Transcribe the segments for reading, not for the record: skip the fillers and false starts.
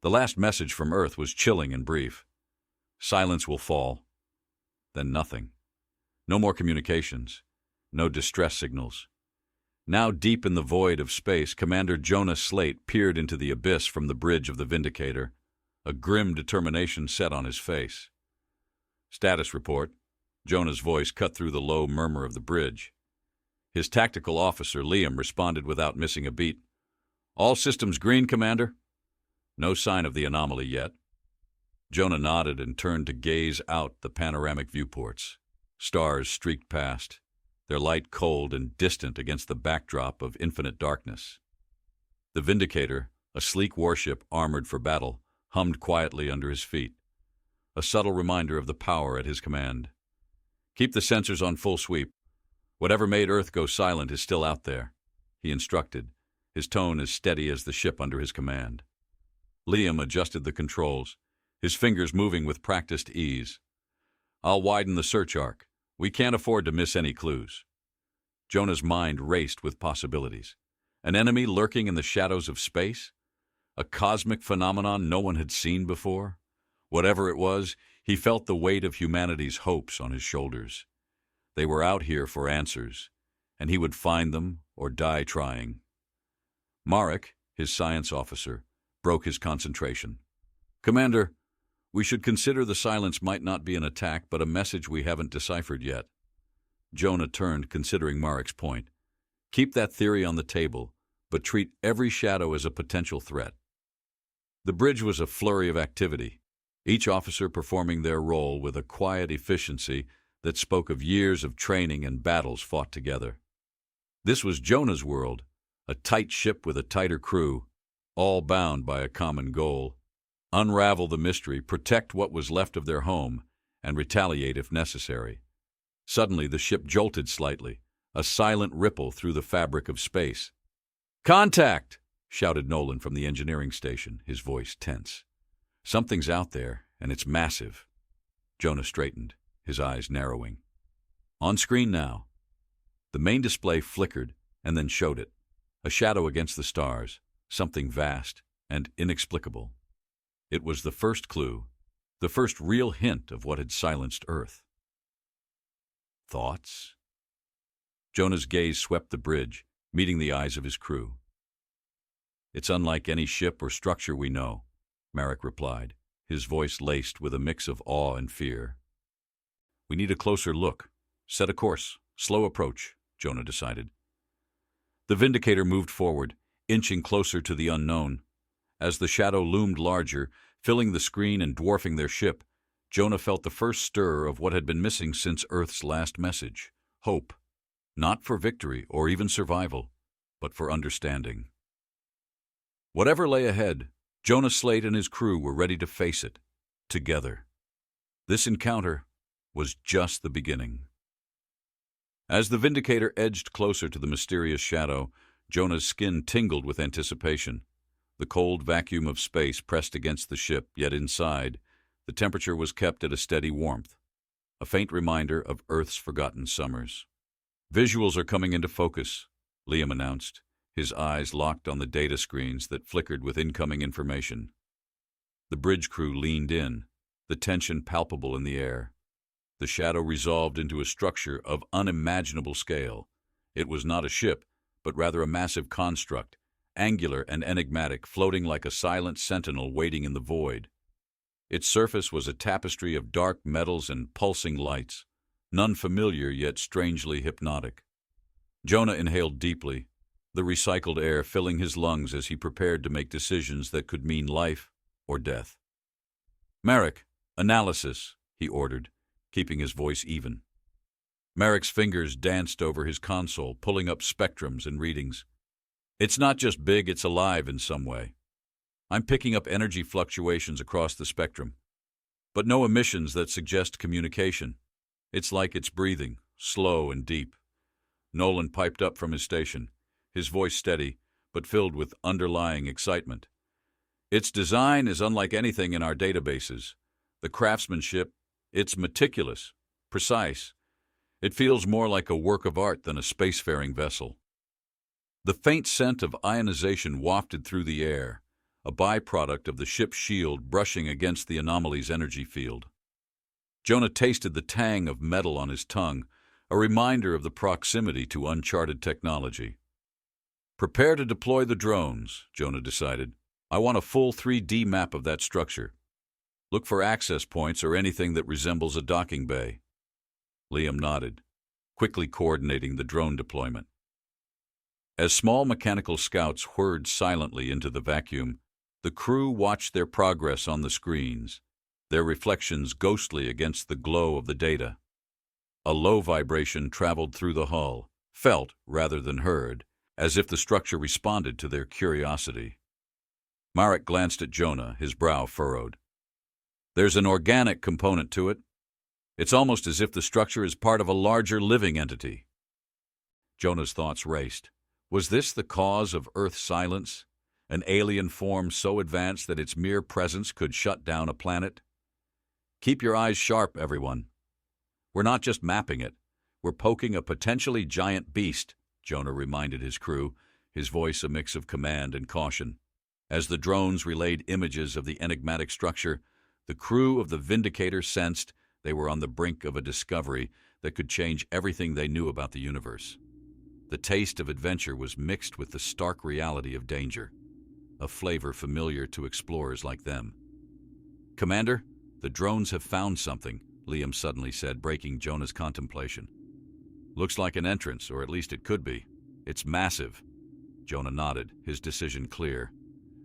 The last message from Earth was chilling and brief. Silence will fall. Then nothing. No more communications. No distress signals. Now deep in the void of space, Commander Jonah Slate peered into the abyss from the bridge of the Vindicator, a grim determination set on his face. Status report. Jonah's voice cut through the low murmur of the bridge. His tactical officer, Liam, responded without missing a beat. All systems green, Commander. No sign of the anomaly yet. Jonah nodded and turned to gaze out the panoramic viewports. Stars streaked past, their light cold and distant against the backdrop of infinite darkness. The Vindicator, a sleek warship armored for battle, hummed quietly under his feet, a subtle reminder of the power at his command. Keep the sensors on full sweep. Whatever made Earth go silent is still out there, he instructed, his tone as steady as the ship under his command. Liam adjusted the controls, his fingers moving with practiced ease. I'll widen the search arc. We can't afford to miss any clues. Jonah's mind raced with possibilities. An enemy lurking in the shadows of space? A cosmic phenomenon no one had seen before? Whatever it was, he felt the weight of humanity's hopes on his shoulders. They were out here for answers, and he would find them or die trying. Marek, his science officer, broke his concentration. Commander, we should consider the silence might not be an attack, but a message we haven't deciphered yet. Jonah turned, considering Marek's point. Keep that theory on the table, but treat every shadow as a potential threat. The bridge was a flurry of activity, each officer performing their role with a quiet efficiency that spoke of years of training and battles fought together. This was Jonah's world, a tight ship with a tighter crew, all bound by a common goal. Unravel the mystery, protect what was left of their home, and retaliate if necessary. Suddenly the ship jolted slightly, a silent ripple through the fabric of space. "Contact!" shouted Nolan from the engineering station, his voice tense. "Something's out there, and it's massive." Jonah straightened, his eyes narrowing. On screen now. The main display flickered and then showed it, a shadow against the stars, something vast and inexplicable. It was the first clue, the first real hint of what had silenced Earth. Thoughts? Jonah's gaze swept the bridge, meeting the eyes of his crew. "It's unlike any ship or structure we know," Marek replied, his voice laced with a mix of awe and fear. "We need a closer look. Set a course. Slow approach," Jonah decided. The Vindicator moved forward, inching closer to the unknown. As the shadow loomed larger, filling the screen and dwarfing their ship, Jonah felt the first stir of what had been missing since Earth's last message: hope. Not for victory or even survival, but for understanding. Whatever lay ahead, Jonah Slate and his crew were ready to face it, together. This encounter was just the beginning. As the Vindicator edged closer to the mysterious shadow, Jonah's skin tingled with anticipation. The cold vacuum of space pressed against the ship, yet inside, the temperature was kept at a steady warmth, a faint reminder of Earth's forgotten summers. "Visuals are coming into focus," Liam announced, his eyes locked on the data screens that flickered with incoming information. The bridge crew leaned in, the tension palpable in the air. The shadow resolved into a structure of unimaginable scale. It was not a ship, but rather a massive construct, angular and enigmatic, floating like a silent sentinel waiting in the void. Its surface was a tapestry of dark metals and pulsing lights, none familiar yet strangely hypnotic. Jonah inhaled deeply, the recycled air filling his lungs as he prepared to make decisions that could mean life or death. "Marek, analysis," he ordered, keeping his voice even. Marek's fingers danced over his console, pulling up spectrums and readings. "It's not just big, it's alive in some way. I'm picking up energy fluctuations across the spectrum, but no emissions that suggest communication. It's like it's breathing, slow and deep." Nolan piped up from his station, his voice steady, but filled with underlying excitement. "Its design is unlike anything in our databases. The craftsmanship, it's meticulous, precise. It feels more like a work of art than a spacefaring vessel." The faint scent of ionization wafted through the air, a byproduct of the ship's shield brushing against the anomaly's energy field. Jonah tasted the tang of metal on his tongue, a reminder of the proximity to uncharted technology. Prepare to deploy the drones, Jonah decided. I want a full 3D map of that structure. Look for access points or anything that resembles a docking bay. Liam nodded, quickly coordinating the drone deployment. As small mechanical scouts whirred silently into the vacuum, the crew watched their progress on the screens, their reflections ghostly against the glow of the data. A low vibration traveled through the hull, felt rather than heard, as if the structure responded to their curiosity. Marek glanced at Jonah, his brow furrowed. There's an organic component to it. It's almost as if the structure is part of a larger living entity. Jonah's thoughts raced. Was this the cause of Earth's silence? An alien form so advanced that its mere presence could shut down a planet? Keep your eyes sharp, everyone. We're not just mapping it. We're poking a potentially giant beast, Jonah reminded his crew, his voice a mix of command and caution. As the drones relayed images of the enigmatic structure, the crew of the Vindicator sensed they were on the brink of a discovery that could change everything they knew about the universe. The taste of adventure was mixed with the stark reality of danger, a flavor familiar to explorers like them. Commander, the drones have found something, Liam suddenly said, breaking Jonah's contemplation. Looks like an entrance, or at least it could be. It's massive. Jonah nodded, his decision clear.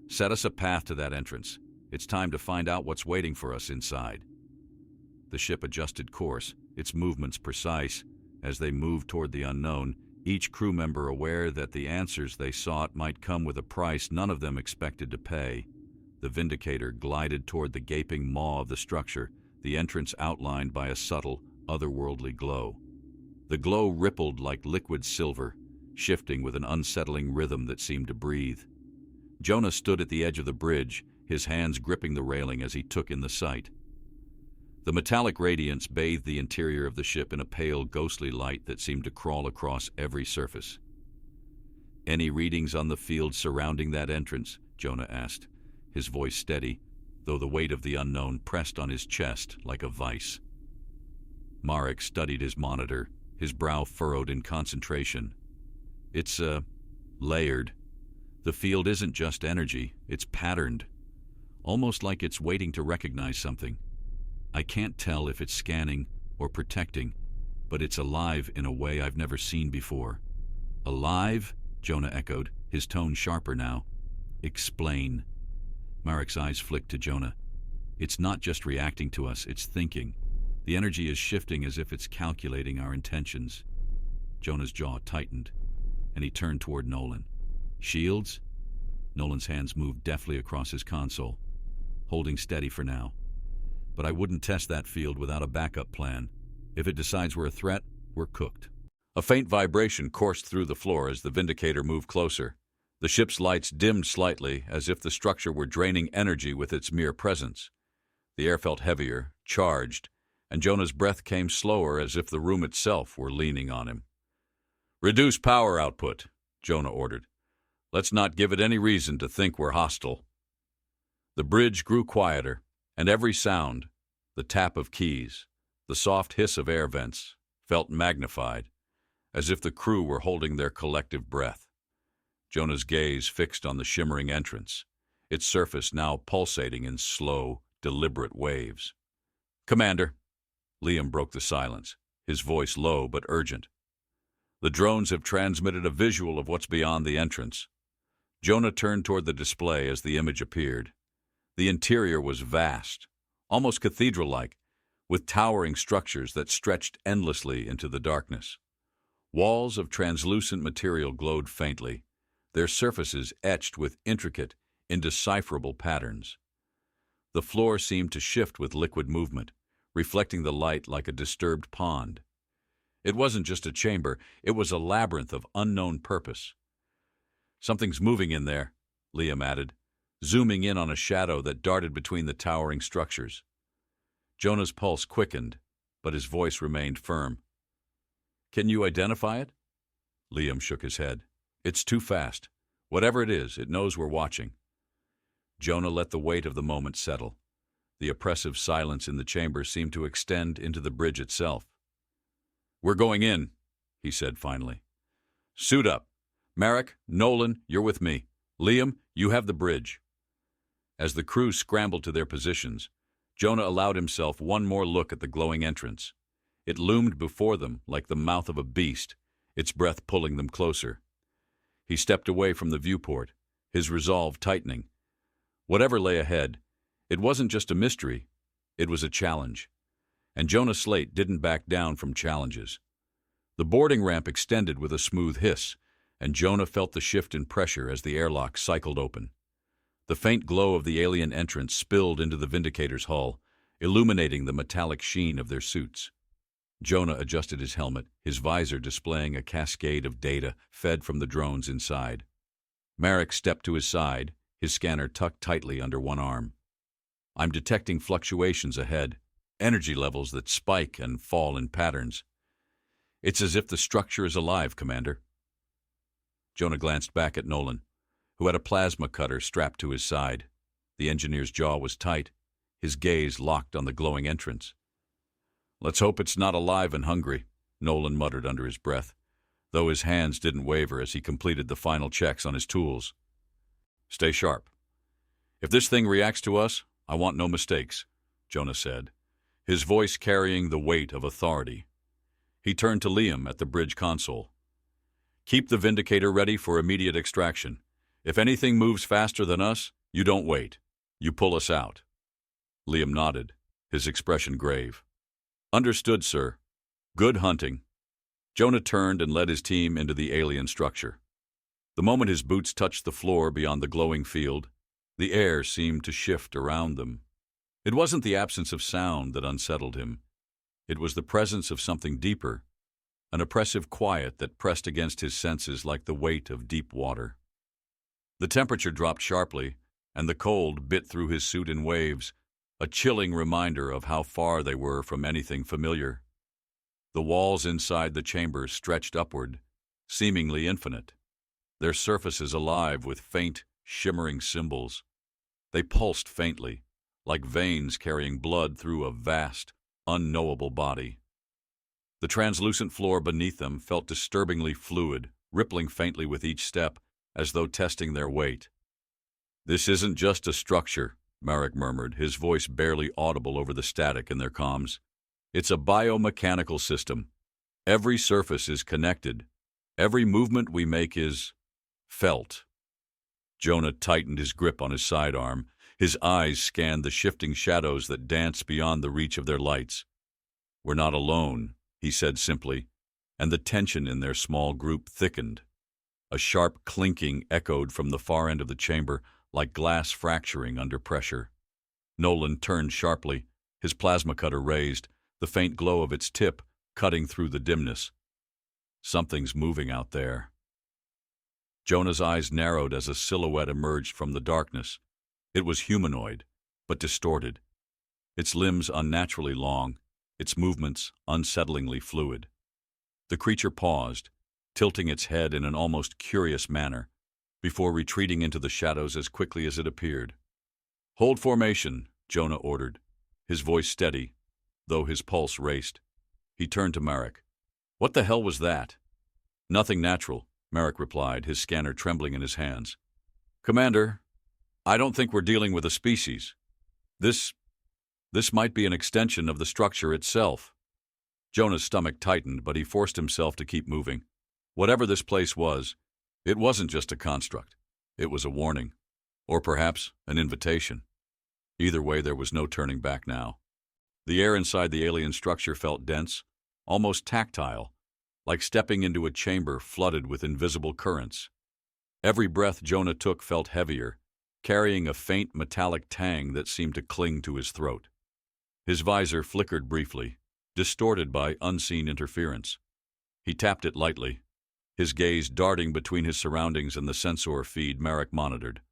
Set us a path to that entrance. It's time to find out what's waiting for us inside. The ship adjusted course, its movements precise. As they moved toward the unknown, each crew member aware that the answers they sought might come with a price none of them expected to pay. The Vindicator glided toward the gaping maw of the structure, the entrance outlined by a subtle, otherworldly glow. The glow rippled like liquid silver, shifting with an unsettling rhythm that seemed to breathe. Jonah stood at the edge of the bridge, his hands gripping the railing as he took in the sight. The metallic radiance bathed the interior of the ship in a pale, ghostly light that seemed to crawl across every surface. Any readings on the field surrounding that entrance? Jonah asked, his voice steady, though the weight of the unknown pressed on his chest like a vice. Marek studied his monitor, his brow furrowed in concentration. It's, layered. The field isn't just energy, it's patterned. Almost like it's waiting to recognize something. I can't tell if it's scanning or protecting, but it's alive in a way I've never seen before. Alive? Jonah echoed, his tone sharper now. Explain. Marek's eyes flicked to Jonah. It's not just reacting to us, it's thinking. The energy is shifting as if it's calculating our intentions. Jonah's jaw tightened, and he turned toward Nolan. Shields? Nolan's hands moved deftly across his console, holding steady for now. But I wouldn't test that field without a backup plan. If it decides we're a threat, we're cooked. A faint vibration coursed through the floor as the Vindicator moved closer. The ship's lights dimmed slightly, as if the structure were draining energy with its mere presence. The air felt heavier, charged, and Jonah's breath came slower as if the room itself were leaning on him. Reduce power output, Jonah ordered. Let's not give it any reason to think we're hostile. The bridge grew quieter, and every sound, the tap of keys, the soft hiss of air vents, felt magnified, as if the crew were holding their collective breath. Jonah's gaze fixed on the shimmering entrance, its surface now pulsating in slow, deliberate waves. Commander, Liam broke the silence, his voice low but urgent. The drones have transmitted a visual of what's beyond the entrance. Jonah turned toward the display as the image appeared. The interior was vast, almost cathedral-like, with towering structures that stretched endlessly into the darkness. Walls of translucent material glowed faintly, their surfaces etched with intricate, indecipherable patterns. The floor seemed to shift with liquid movement, reflecting the light like a disturbed pond. It wasn't just a chamber, it was a labyrinth of unknown purpose. Something's moving in there, Liam added, zooming in on a shadow that darted between the towering structures. Jonah's pulse quickened, but his voice remained firm. Can you identify it? Liam shook his head. It's too fast. Whatever it is, it knows we're watching. Jonah let the weight of the moment settle. The oppressive silence in the chamber seemed to extend into the bridge itself. "We're going in," he said finally. "Suit up. Merrick, Nolan, you're with me. Liam, you have the bridge." As the crew scrambled to their positions, Jonah allowed himself one more look at the glowing entrance. It loomed before them like the mouth of a beast, its breath pulling them closer. He stepped away from the viewport, his resolve tightening. Whatever lay ahead, it wasn't just a mystery, it was a challenge. And Jonah Slate didn't back down from challenges. The boarding ramp extended with a smooth hiss, and Jonah felt the shift in pressure as the airlock cycled open. The faint glow of the alien entrance spilled into the Vindicator's hull, illuminating the metallic sheen of their suits. Jonah adjusted his helmet, his visor displaying a cascade of data fed from the drones inside. Merrick stepped to his side, his scanner tucked tightly under one arm. "I'm detecting fluctuations ahead, energy levels that spike and fall in patterns. It's as if the structure is alive, Commander." Jonah glanced back at Nolan, who had a plasma cutter strapped to his side. The engineer's jaw was tight, his gaze locked on the glowing entrance. "Let's hope it's not alive and hungry," Nolan muttered under his breath, though his hands didn't waver as he completed the final checks on his tools. "Stay sharp. If this thing reacts to us, I want no mistakes," Jonah said, his voice carrying the weight of authority. He turned to Liam at the bridge console. "Keep the Vindicator ready for immediate extraction. If anything moves faster than us, you don't wait. You pull us out." Liam nodded, his expression grave. "Understood, sir. Good hunting." Jonah turned and led his team into the alien structure. The moment his boots touched the floor beyond the glowing field, the air seemed to shift around them. It wasn't the absence of sound that unsettled him. It was the presence of something deeper, an oppressive quiet that pressed against his senses like the weight of deep water. The temperature dropped sharply, and the cold bit through his suit in waves, a chilling reminder of how far they were from anything familiar. The walls inside the chamber stretched upward, seemingly infinite, their surfaces alive with faint, shimmering symbols. They pulsed faintly, like veins carrying blood through a vast, unknowable body. The translucent floor beneath them felt disturbingly fluid, rippling faintly with each step, as though testing their weight. "This isn't just a structure," Merrick murmured, his voice barely audible over the static in their comms. "It's a biomechanical system. Every surface is connected. Every movement we make is felt." Jonah tightened his grip on his sidearm. His eyes scanned the shifting shadows that danced beyond the reach of their lights. "We're not alone," he said simply, and the tension in their small group thickened. A sharp clinking echoed from the far end of the chamber, like glass fracturing under pressure. Nolan turned sharply, his plasma cutter raised, the faint glow of its tip cutting through the dimness. "Something's moving out there." Jonah's eyes narrowed as a silhouette emerged from the darkness. It was humanoid, but distorted. Its limbs unnaturally long, its movements unsettlingly fluid. The creature paused, tilting its head in an almost curious manner, before retreating into the shadows as quickly as it appeared. "Hold formation," Jonah ordered, his voice steady, though his pulse raced. He turned to Merrick. "What the hell was that?" "Nothing natural," Merrick replied, his scanner trembling in his hands. "Commander, I don't think we're dealing with a species. This might be an extension of the structure itself." Jonah's stomach tightened, but he forced himself to keep moving. Whatever this place was, it wasn't just a construct. It was a warning, or perhaps an invitation. Either way, there was no turning back now. The air inside the alien structure felt dense, almost tactile, like stepping into a chamber flooded with invisible currents. Every breath Jonah took felt heavier, carrying a faint metallic tang that seemed to cling to his throat. His visor flickered briefly, distorted by unseen interference. He tapped it lightly, his gaze darting between his surroundings and the sensor feed Merrick monitored.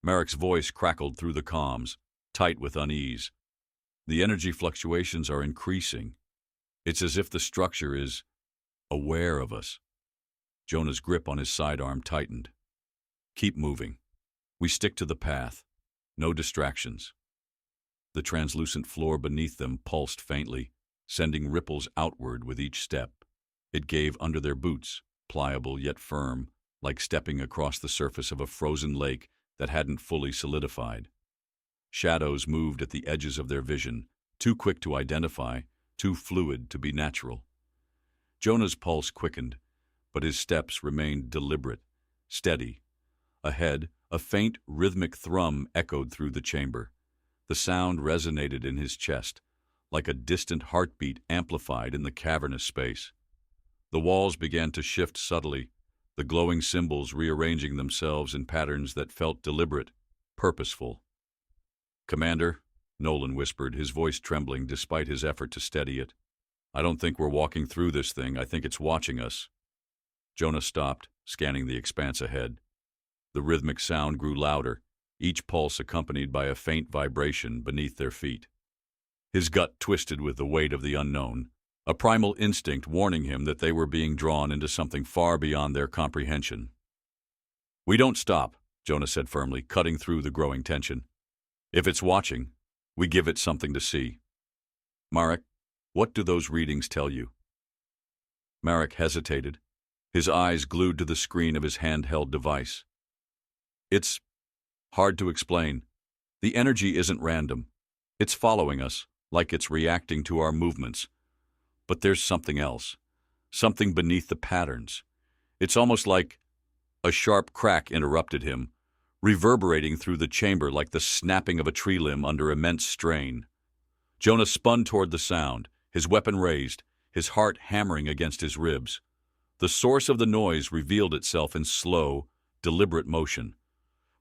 Merrick's voice crackled through the comms, tight with unease. "The energy fluctuations are increasing. It's as if the structure is aware of us." Jonah's grip on his sidearm tightened. "Keep moving. We stick to the path. No distractions. The translucent floor beneath them pulsed faintly, sending ripples outward with each step. It gave under their boots, pliable yet firm, like stepping across the surface of a frozen lake that hadn't fully solidified. Shadows moved at the edges of their vision, too quick to identify, too fluid to be natural. Jonah's pulse quickened, but his steps remained deliberate, steady. Ahead, a faint, rhythmic thrum echoed through the chamber. The sound resonated in his chest, like a distant heartbeat amplified in the cavernous space. The walls began to shift subtly, the glowing symbols rearranging themselves in patterns that felt deliberate, purposeful. "Commander," Nolan whispered, his voice trembling despite his effort to steady it. "I don't think we're walking through this thing. I think it's watching us." Jonah stopped, scanning the expanse ahead. The rhythmic sound grew louder, each pulse accompanied by a faint vibration beneath their feet. His gut twisted with the weight of the unknown, a primal instinct warning him that they were being drawn into something far beyond their comprehension. "We don't stop," Jonah said firmly, cutting through the growing tension. "If it's watching, we give it something to see." "Marek, what do those readings tell you?" Marek hesitated, his eyes glued to the screen of his handheld device. "It's hard to explain. The energy isn't random. It's following us, like it's reacting to our movements. But there's something else, something beneath the patterns. It's almost like—" A sharp crack interrupted him, reverberating through the chamber like the snapping of a tree limb under immense strain. Jonah spun toward the sound, his weapon raised, his heart hammering against his ribs. The source of the noise revealed itself in slow, deliberate motion.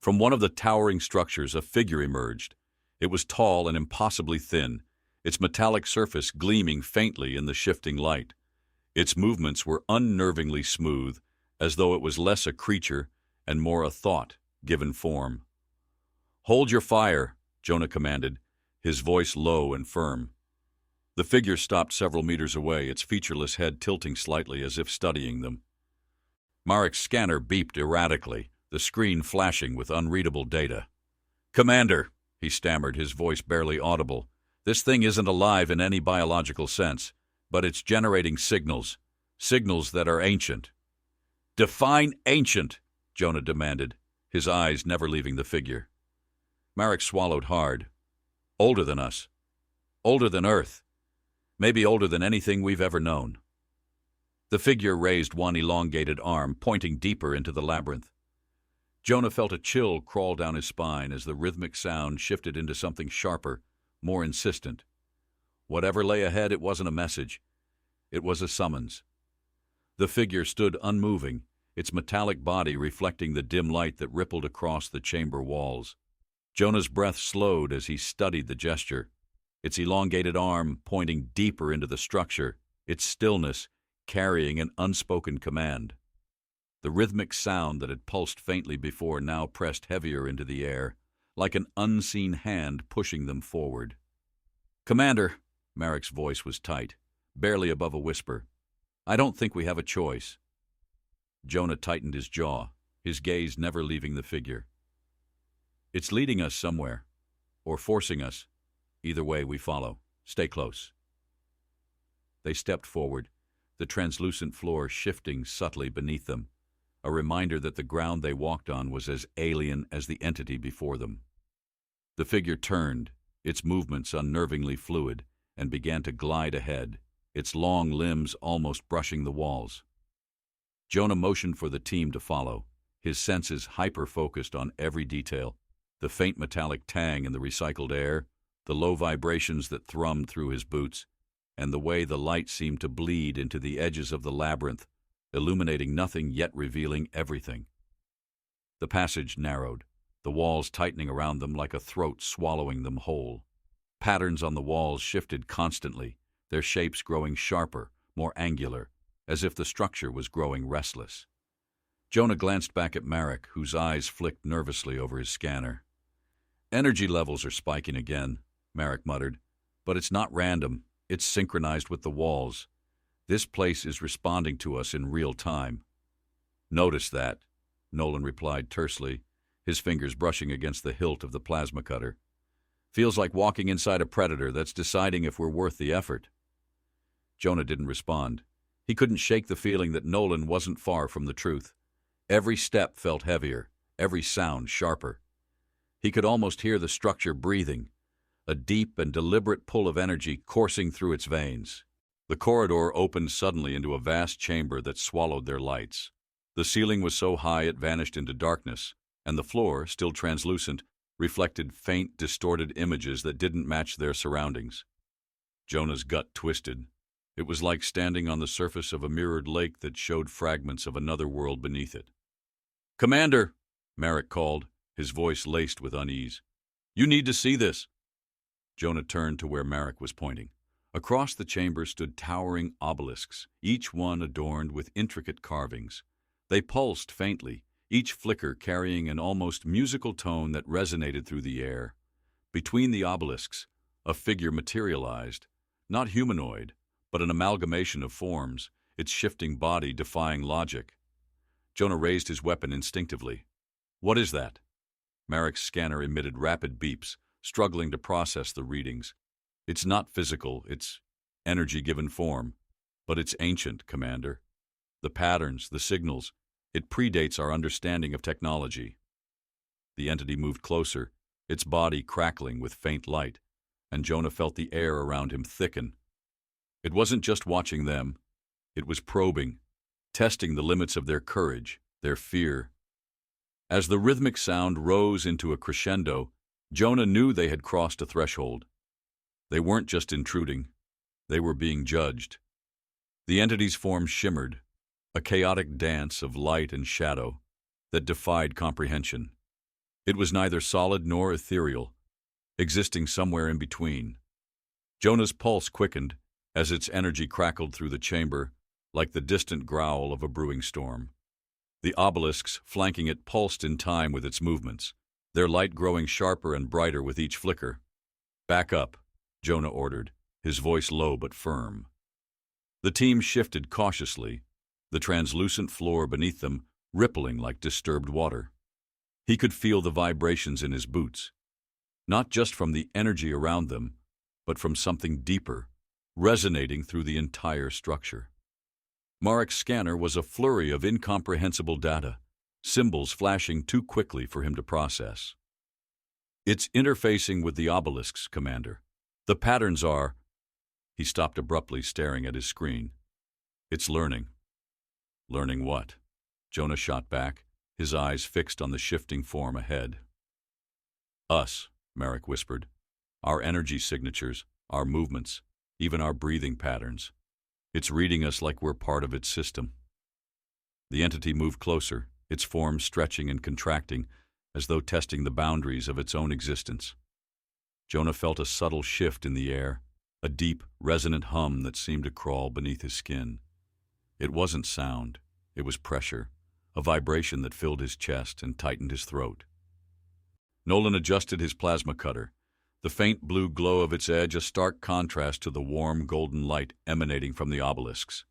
From one of the towering structures, a figure emerged. It was tall and impossibly thin, its metallic surface gleaming faintly in the shifting light. Its movements were unnervingly smooth, as though it was less a creature and more a thought given form. "Hold your fire," Jonah commanded, his voice low and firm. The figure stopped several meters away, its featureless head tilting slightly as if studying them. Marek's scanner beeped erratically, the screen flashing with unreadable data. "Commander," he stammered, his voice barely audible, "this thing isn't alive in any biological sense, but it's generating signals, signals that are ancient." "Define ancient," Jonah demanded, his eyes never leaving the figure. Marek swallowed hard. "Older than us. Older than Earth. Maybe older than anything we've ever known." The figure raised one elongated arm, pointing deeper into the labyrinth. Jonah felt a chill crawl down his spine as the rhythmic sound shifted into something sharper, more insistent. Whatever lay ahead, it wasn't a message. It was a summons. The figure stood unmoving, its metallic body reflecting the dim light that rippled across the chamber walls. Jonah's breath slowed as he studied the gesture, its elongated arm pointing deeper into the structure, its stillness carrying an unspoken command. The rhythmic sound that had pulsed faintly before now pressed heavier into the air, like an unseen hand pushing them forward. "Commander," Marek's voice was tight, barely above a whisper, "I don't think we have a choice." Jonah tightened his jaw, his gaze never leaving the figure. "It's leading us somewhere, or forcing us. Either way, we follow. Stay close." They stepped forward, the translucent floor shifting subtly beneath them, a reminder that the ground they walked on was as alien as the entity before them. The figure turned, its movements unnervingly fluid, and began to glide ahead, its long limbs almost brushing the walls. Jonah motioned for the team to follow, his senses hyper-focused on every detail, the faint metallic tang in the recycled air, the low vibrations that thrummed through his boots, and the way the light seemed to bleed into the edges of the labyrinth, illuminating nothing yet revealing everything. The passage narrowed, the walls tightening around them like a throat swallowing them whole. Patterns on the walls shifted constantly, their shapes growing sharper, more angular, as if the structure was growing restless. Jonah glanced back at Marek, whose eyes flicked nervously over his scanner. "Energy levels are spiking again," Marek muttered, "but it's not random. It's synchronized with the walls. This place is responding to us in real time." "Notice that," Nolan replied tersely, his fingers brushing against the hilt of the plasma cutter. "Feels like walking inside a predator that's deciding if we're worth the effort." Jonah didn't respond. He couldn't shake the feeling that Nolan wasn't far from the truth. Every step felt heavier, every sound sharper. He could almost hear the structure breathing, a deep and deliberate pull of energy coursing through its veins. The corridor opened suddenly into a vast chamber that swallowed their lights. The ceiling was so high it vanished into darkness, and the floor, still translucent, reflected faint, distorted images that didn't match their surroundings. Jonah's gut twisted. It was like standing on the surface of a mirrored lake that showed fragments of another world beneath it. "Commander!" Merrick called, his voice laced with unease. "You need to see this." Jonah turned to where Merrick was pointing. Across the chamber stood towering obelisks, each one adorned with intricate carvings. They pulsed faintly, each flicker carrying an almost musical tone that resonated through the air. Between the obelisks, a figure materialized, not humanoid, but an amalgamation of forms, its shifting body defying logic. Jonah raised his weapon instinctively. "What is that?" Merrick's scanner emitted rapid beeps, struggling to process the readings. "It's not physical, it's energy-given form. But it's ancient, Commander. The patterns, the signals, it predates our understanding of technology." The entity moved closer, its body crackling with faint light, and Jonah felt the air around him thicken. It wasn't just watching them. It was probing, testing the limits of their courage, their fear. As the rhythmic sound rose into a crescendo, Jonah knew they had crossed a threshold. They weren't just intruding. They were being judged. The entity's form shimmered, a chaotic dance of light and shadow that defied comprehension. It was neither solid nor ethereal, existing somewhere in between. Jonah's pulse quickened as its energy crackled through the chamber like the distant growl of a brewing storm. The obelisks flanking it pulsed in time with its movements, their light growing sharper and brighter with each flicker. "Back up," Jonah ordered, his voice low but firm. The team shifted cautiously, the translucent floor beneath them rippling like disturbed water. He could feel the vibrations in his boots, not just from the energy around them, but from something deeper, resonating through the entire structure. Merrick's scanner was a flurry of incomprehensible data, symbols flashing too quickly for him to process. "It's interfacing with the obelisks, Commander. The patterns are—" He stopped abruptly, staring at his screen. "It's learning." "Learning what?" Jonah shot back, his eyes fixed on the shifting form ahead. "Us," Merrick whispered. "Our energy signatures, our movements, even our breathing patterns. It's reading us like we're part of its system." The entity moved closer, its form stretching and contracting, as though testing the boundaries of its own existence. Jonah felt a subtle shift in the air, a deep, resonant hum that seemed to crawl beneath his skin. It wasn't sound, it was pressure, a vibration that filled his chest and tightened his throat. Nolan adjusted his plasma cutter, the faint blue glow of its edge a stark contrast to the warm golden light emanating from the obelisks.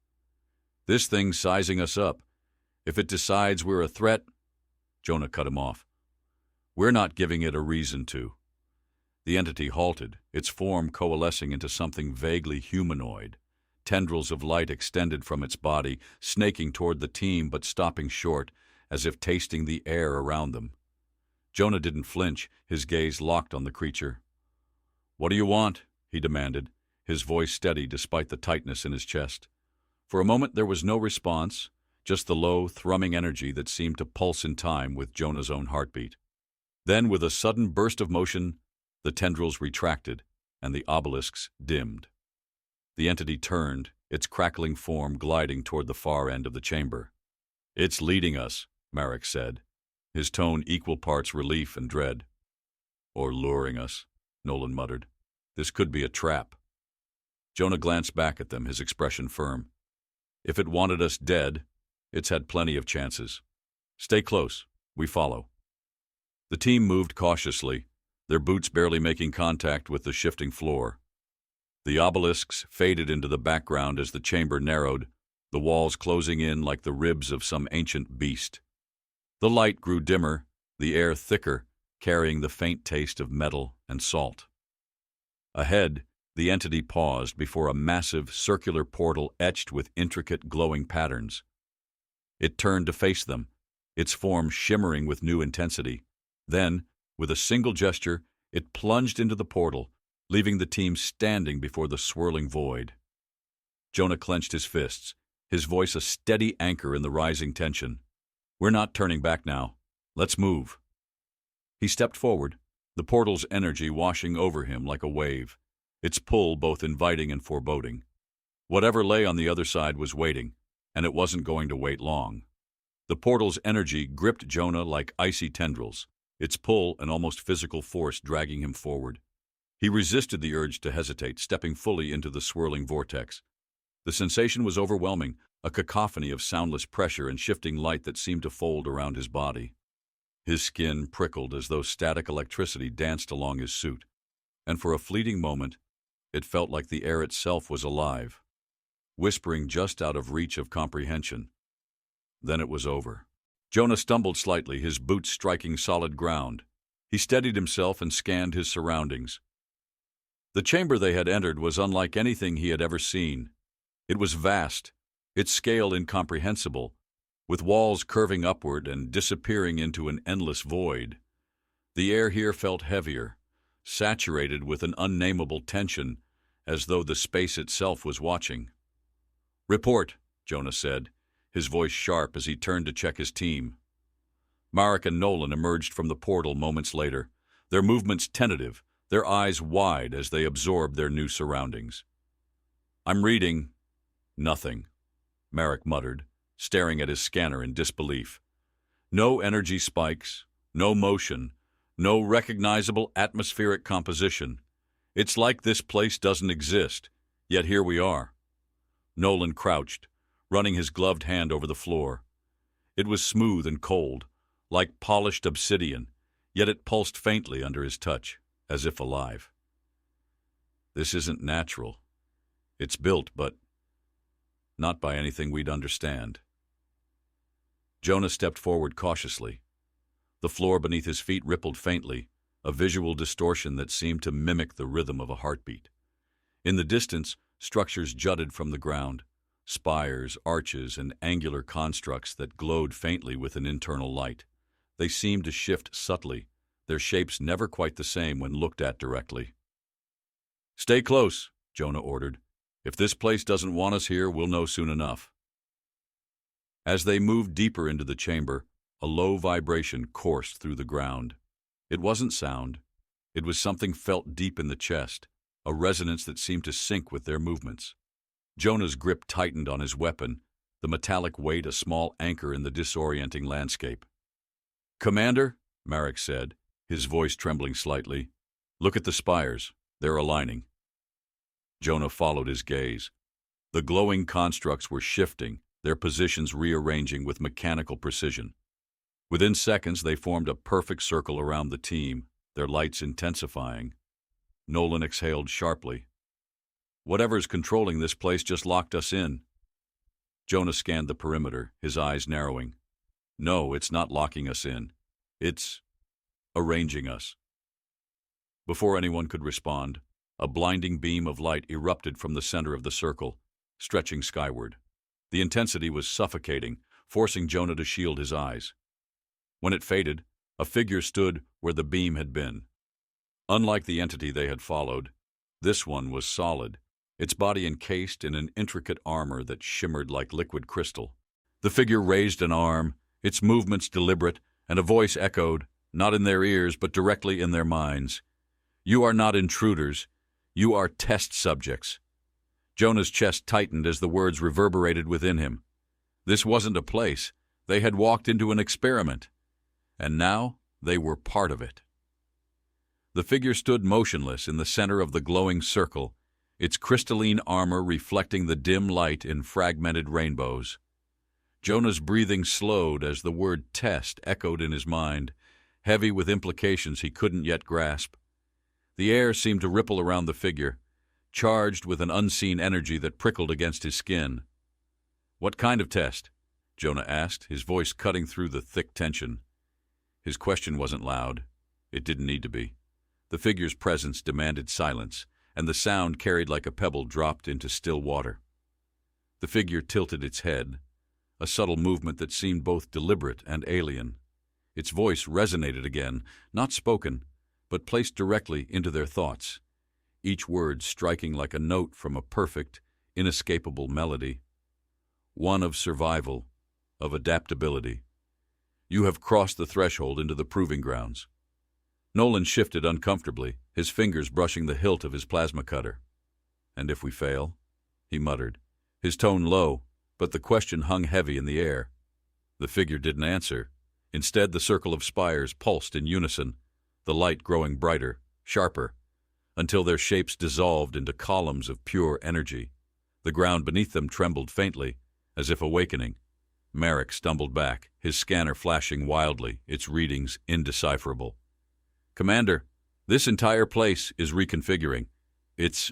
"This thing's sizing us up. If it decides we're a threat—" Jonah cut him off. "We're not giving it a reason to." The entity halted, its form coalescing into something vaguely humanoid. Tendrils of light extended from its body, snaking toward the team but stopping short, as if tasting the air around them. Jonah didn't flinch, his gaze locked on the creature. "What do you want?" he demanded, his voice steady despite the tightness in his chest. For a moment there was no response, just the low, thrumming energy that seemed to pulse in time with Jonah's own heartbeat. Then, with a sudden burst of motion, the tendrils retracted, and the obelisks dimmed. The entity turned, its crackling form gliding toward the far end of the chamber. "It's leading us," Merrick said, his tone equal parts relief and dread. "Or luring us," Nolan muttered. "This could be a trap." Jonah glanced back at them, his expression firm. "If it wanted us dead, it's had plenty of chances. Stay close. We follow." The team moved cautiously, their boots barely making contact with the shifting floor. The obelisks faded into the background as the chamber narrowed, the walls closing in like the ribs of some ancient beast. The light grew dimmer, the air thicker, carrying the faint taste of metal and salt. Ahead, the entity paused before a massive, circular portal etched with intricate, glowing patterns. It turned to face them, its form shimmering with new intensity. Then, with a single gesture, it plunged into the portal, leaving the team standing before the swirling void. Jonah clenched his fists, his voice a steady anchor in the rising tension. "We're not turning back now. Let's move." He stepped forward, the portal's energy washing over him like a wave, its pull both inviting and foreboding. Whatever lay on the other side was waiting, and it wasn't going to wait long. The portal's energy gripped Jonah like icy tendrils, its pull an almost physical force dragging him forward. He resisted the urge to hesitate, stepping fully into the swirling vortex. The sensation was overwhelming, a cacophony of soundless pressure and shifting light that seemed to fold around his body. His skin prickled as though static electricity danced along his suit, and for a fleeting moment, it felt like the air itself was alive, whispering just out of reach of comprehension. Then it was over. Jonah stumbled slightly, his boots striking solid ground. He steadied himself and scanned his surroundings. The chamber they had entered was unlike anything he had ever seen. It was vast, its scale incomprehensible, with walls curving upward and disappearing into an endless void. The air here felt heavier, saturated with an unnameable tension, as though the space itself was watching. "Report," Jonah said, his voice sharp as he turned to check his team. Marek and Nolan emerged from the portal moments later, their movements tentative, their eyes wide as they absorbed their new surroundings. "I'm reading nothing," Marek muttered, staring at his scanner in disbelief. "No energy spikes, no motion, no recognizable atmospheric composition. It's like this place doesn't exist, yet here we are." Nolan crouched, running his gloved hand over the floor. It was smooth and cold, like polished obsidian, yet it pulsed faintly under his touch, as if alive. "This isn't natural. It's built, but not by anything we'd understand." Jonah stepped forward cautiously. The floor beneath his feet rippled faintly, a visual distortion that seemed to mimic the rhythm of a heartbeat. In the distance, structures jutted from the ground, spires, arches, and angular constructs that glowed faintly with an internal light. They seemed to shift subtly, their shapes never quite the same when looked at directly. "Stay close," Jonah ordered. "If this place doesn't want us here, we'll know soon enough." As they moved deeper into the chamber, a low vibration coursed through the ground. It wasn't sound. It was something felt deep in the chest, a resonance that seemed to sync with their movements. Jonah's grip tightened on his weapon, the metallic weight a small anchor in the disorienting landscape. "Commander," Marek said, his voice trembling slightly, "look at the spires. They're aligning." Jonah followed his gaze. The glowing constructs were shifting, their positions rearranging with mechanical precision. Within seconds, they formed a perfect circle around the team, their lights intensifying. Nolan exhaled sharply. "Whatever's controlling this place just locked us in." Jonah scanned the perimeter, his eyes narrowing. "No, it's not locking us in. It's arranging us." Before anyone could respond, a blinding beam of light erupted from the center of the circle, stretching skyward. The intensity was suffocating, forcing Jonah to shield his eyes. When it faded, a figure stood where the beam had been. Unlike the entity they had followed, this one was solid, its body encased in an intricate armor that shimmered like liquid crystal. The figure raised an arm, its movements deliberate, and a voice echoed, not in their ears but directly in their minds. "You are not intruders. You are test subjects." Jonah's chest tightened as the words reverberated within him. This wasn't a place. They had walked into an experiment. And now they were part of it. The figure stood motionless in the center of the glowing circle, its crystalline armor reflecting the dim light in fragmented rainbows. Jonah's breathing slowed as the word test echoed in his mind, heavy with implications he couldn't yet grasp. The air seemed to ripple around the figure, charged with an unseen energy that prickled against his skin. "What kind of test?" Jonah asked, his voice cutting through the thick tension. His question wasn't loud. It didn't need to be. The figure's presence demanded silence, and the sound carried like a pebble dropped into still water. The figure tilted its head, a subtle movement that seemed both deliberate and alien. Its voice resonated again, not spoken, but placed directly into their thoughts, each word striking like a note from a perfect, inescapable melody. One of survival, of adaptability. You have crossed the threshold into the proving grounds. Nolan shifted uncomfortably, his fingers brushing the hilt of his plasma cutter. And if we fail? He muttered, his tone low, but the question hung heavy in the air. The figure didn't answer. Instead, the circle of spires pulsed in unison, the light growing brighter, sharper, until their shapes dissolved into columns of pure energy. The ground beneath them trembled faintly, as if awakening. Merrick stumbled back, his scanner flashing wildly, its readings indecipherable. "Commander, this entire place is reconfiguring. It's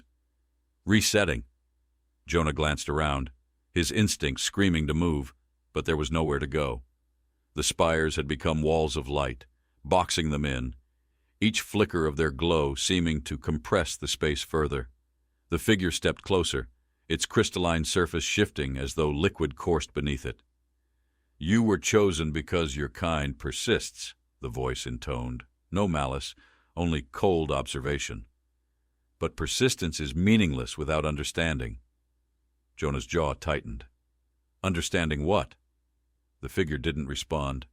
resetting." Jonah glanced around, his instinct screaming to move, but there was nowhere to go. The spires had become walls of light, boxing them in, each flicker of their glow seeming to compress the space further. The figure stepped closer, its crystalline surface shifting as though liquid coursed beneath it. "You were chosen because your kind persists," the voice intoned. No malice, only cold observation. "But persistence is meaningless without understanding." Jonah's jaw tightened. Understanding what? The figure didn't respond.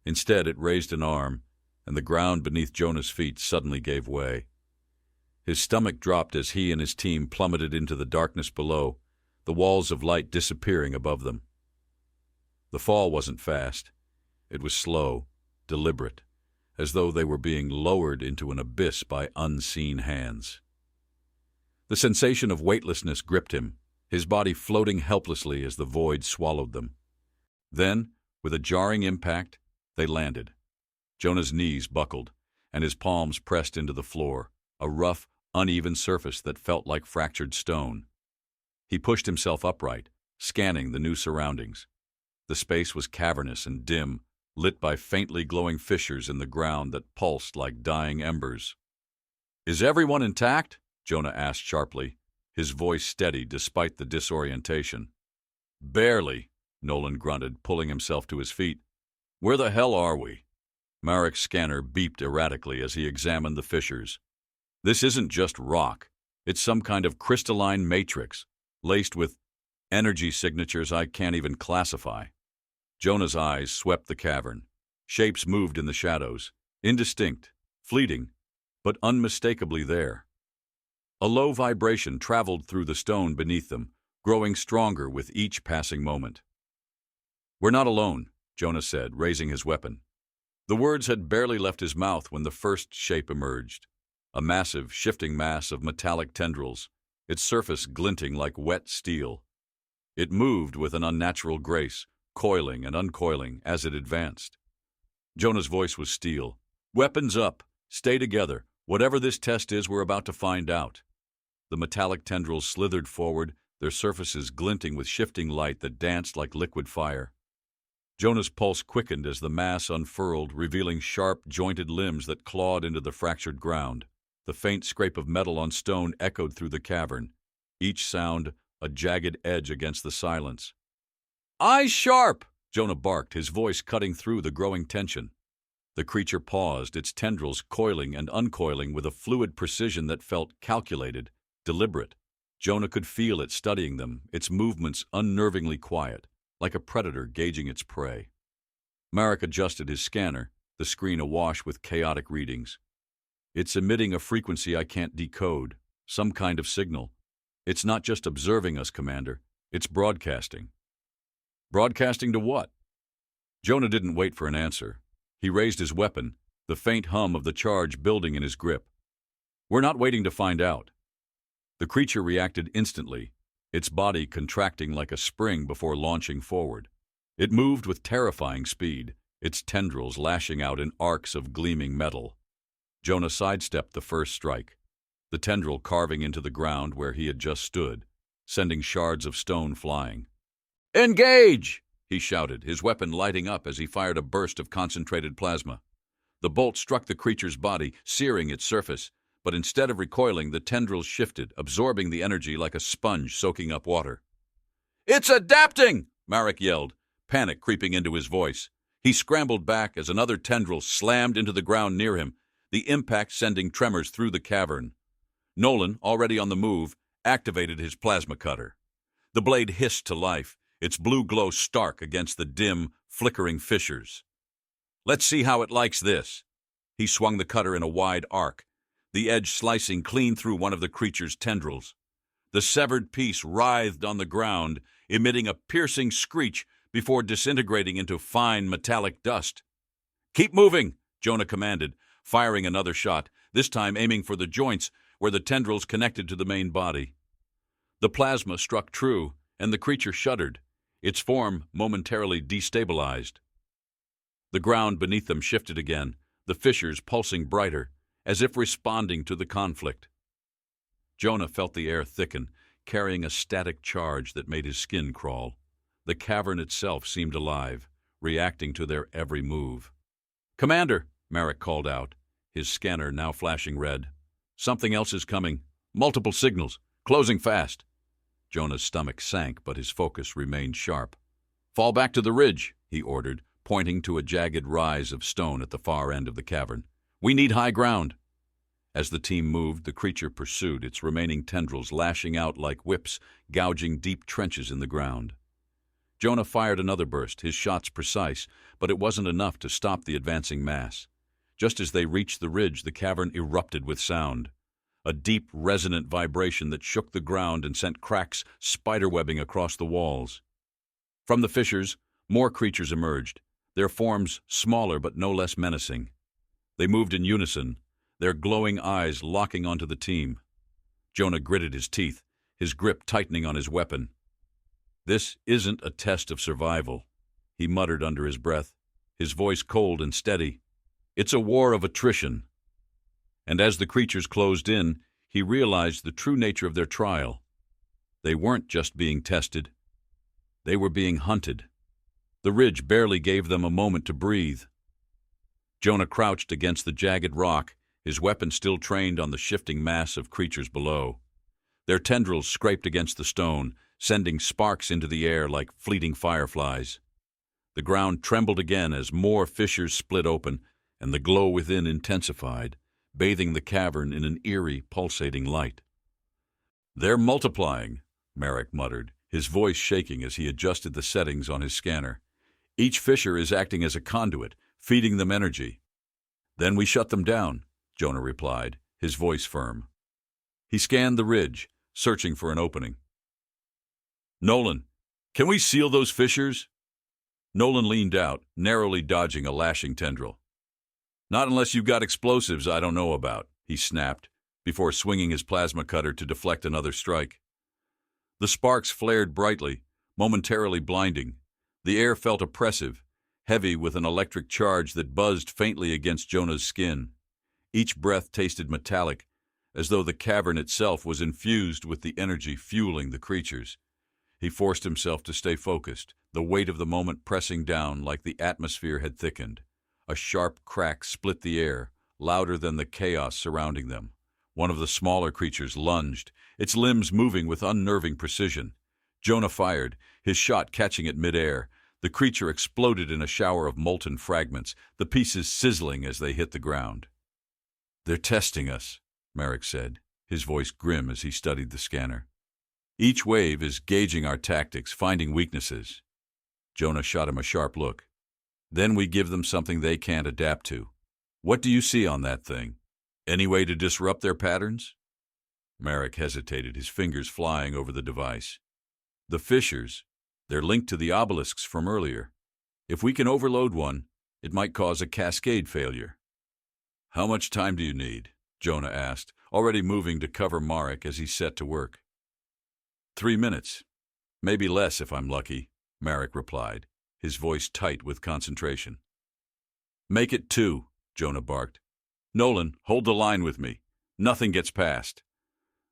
Instead, it raised an arm, and the ground beneath Jonah's feet suddenly gave way. His stomach dropped as he and his team plummeted into the darkness below, the walls of light disappearing above them. The fall wasn't fast. It was slow, deliberate, as though they were being lowered into an abyss by unseen hands. The sensation of weightlessness gripped him, his body floating helplessly as the void swallowed them. Then, with a jarring impact, they landed. Jonah's knees buckled, and his palms pressed into the floor, a rough, uneven surface that felt like fractured stone. He pushed himself upright, scanning the new surroundings. The space was cavernous and dim, lit by faintly glowing fissures in the ground that pulsed like dying embers. "Is everyone intact?" Jonah asked sharply, his voice steady despite the disorientation. "Barely," Nolan grunted, pulling himself to his feet. "Where the hell are we?" Marek's scanner beeped erratically as he examined the fissures. "This isn't just rock. It's some kind of crystalline matrix, laced with energy signatures I can't even classify." Jonah's eyes swept the cavern. Shapes moved in the shadows, indistinct, fleeting, but unmistakably there. A low vibration traveled through the stone beneath them, growing stronger with each passing moment. "We're not alone," Jonah said, raising his weapon. The words had barely left his mouth when the first shape emerged, a massive, shifting mass of metallic tendrils, its surface glinting like wet steel. It moved with an unnatural grace, coiling and uncoiling as it advanced. Jonah's voice was steel. "Weapons up! Stay together! Whatever this test is, we're about to find out." The metallic tendrils slithered forward, their surfaces glinting with shifting light that danced like liquid fire. Jonah's pulse quickened as the mass unfurled, revealing sharp, jointed limbs that clawed into the fractured ground. The faint scrape of metal on stone echoed through the cavern, each sound a jagged edge against the silence. "Eyes sharp!" Jonah barked, his voice cutting through the growing tension. The creature paused, its tendrils coiling and uncoiling with a fluid precision that felt calculated, deliberate. Jonah could feel it studying them, its movements unnervingly quiet, like a predator gauging its prey. Marek adjusted his scanner, the screen awash with chaotic readings. "It's emitting a frequency I can't decode, some kind of signal. It's not just observing us, Commander. It's broadcasting." "Broadcasting to what?" Jonah didn't wait for an answer. He raised his weapon, the faint hum of the charge building in his grip. "We're not waiting to find out." The creature reacted instantly, its body contracting like a spring before launching forward. It moved with terrifying speed, its tendrils lashing out in arcs of gleaming metal. Jonah sidestepped the first strike, the tendril carving into the ground where he had just stood, sending shards of stone flying. "Engage!" he he shouted, his weapon lighting up as he fired a burst of concentrated plasma. The bolt struck the creature's body, searing its surface, but instead of recoiling, the tendrils shifted, absorbing the energy like a sponge soaking up water. "It's adapting!" Marek yelled, panic creeping into his voice. He scrambled back as another tendril slammed into the ground near him, the impact sending tremors through the cavern. Nolan, already on the move, activated his plasma cutter. The blade hissed to life, its blue glow stark against the dim, flickering fissures. "Let's see how it likes this." He swung the cutter in a wide arc, the edge slicing clean through one of the creature's tendrils. The severed piece writhed on the ground, emitting a piercing screech before disintegrating into fine metallic dust. "Keep moving," Jonah commanded, firing another shot, this time aiming for the joints where the tendrils connected to the main body. The plasma struck true, and the creature shuddered, its form momentarily destabilized. The ground beneath them shifted again, the fissures pulsing brighter, as if responding to the conflict. Jonah felt the air thicken, carrying a static charge that made his skin crawl. The cavern itself seemed alive, reacting to their every move. "Commander," Marek called out, his scanner now flashing red. "Something else is coming. Multiple signals. Closing fast." Jonah's stomach sank, but his focus remained sharp. "Fall back to the ridge," he ordered, pointing to a jagged rise of stone at the far end of the cavern. "We need high ground." As the team moved, the creature pursued, its remaining tendrils lashing out like whips, gouging deep trenches in the ground. Jonah fired another burst, his shots precise, but it wasn't enough to stop the advancing mass. Just as they reached the ridge, the cavern erupted with sound. A deep, resonant vibration that shook the ground and sent cracks spiderwebbing across the walls. From the fissures, more creatures emerged, their forms smaller but no less menacing. They moved in unison, their glowing eyes locking onto the team. Jonah gritted his teeth, his grip tightening on his weapon. "This isn't a test of survival," he muttered under his breath, his voice cold and steady. "It's a war of attrition." And as the creatures closed in, he realized the true nature of their trial. They weren't just being tested. They were being hunted. The ridge barely gave them a moment to breathe. Jonah crouched against the jagged rock, his weapon still trained on the shifting mass of creatures below. Their tendrils scraped against the stone, sending sparks into the air like fleeting fireflies. The ground trembled again as more fissures split open, and the glow within intensified, bathing the cavern in an eerie, pulsating light. "They're multiplying," Marek muttered, his voice shaking as he adjusted the settings on his scanner. "Each fissure is acting as a conduit, feeding them energy." "Then we shut them down," Jonah replied, his voice firm. He scanned the ridge, searching for an opening. "Nolan, can we seal those fissures?" Nolan leaned out, narrowly dodging a lashing tendril. "Not unless you've got explosives I don't know about," he snapped, before swinging his plasma cutter to deflect another strike. The sparks flared brightly, momentarily blinding. The air felt oppressive, heavy with an electric charge that buzzed faintly against Jonah's skin. Each breath tasted metallic, as though the cavern itself was infused with the energy fueling the creatures. He forced himself to stay focused, the weight of the moment pressing down like the atmosphere had thickened. A sharp crack split the air, louder than the chaos surrounding them. One of the smaller creatures lunged, its limbs moving with unnerving precision. Jonah fired, his shot catching it midair. The creature exploded in a shower of molten fragments, the pieces sizzling as they hit the ground. "They're testing us," Marek said, his voice grim as he studied the scanner. "Each wave is gauging our tactics, finding weaknesses." Jonah shot him a sharp look. "Then we give them something they can't adapt to. What do you see on that thing? Any way to disrupt their patterns?" Marek hesitated, his fingers flying over the device. "The fissures, they're linked to the obelisks from earlier. If we can overload one, it might cause a cascade failure." "How much time do you need?" Jonah asked, already moving to cover Marek as he set to work. 3 minutes. Maybe less if I'm lucky," Marek replied, his voice tight with concentration. "Make it 2, Jonah barked. "Nolan, hold the line with me. Nothing gets past."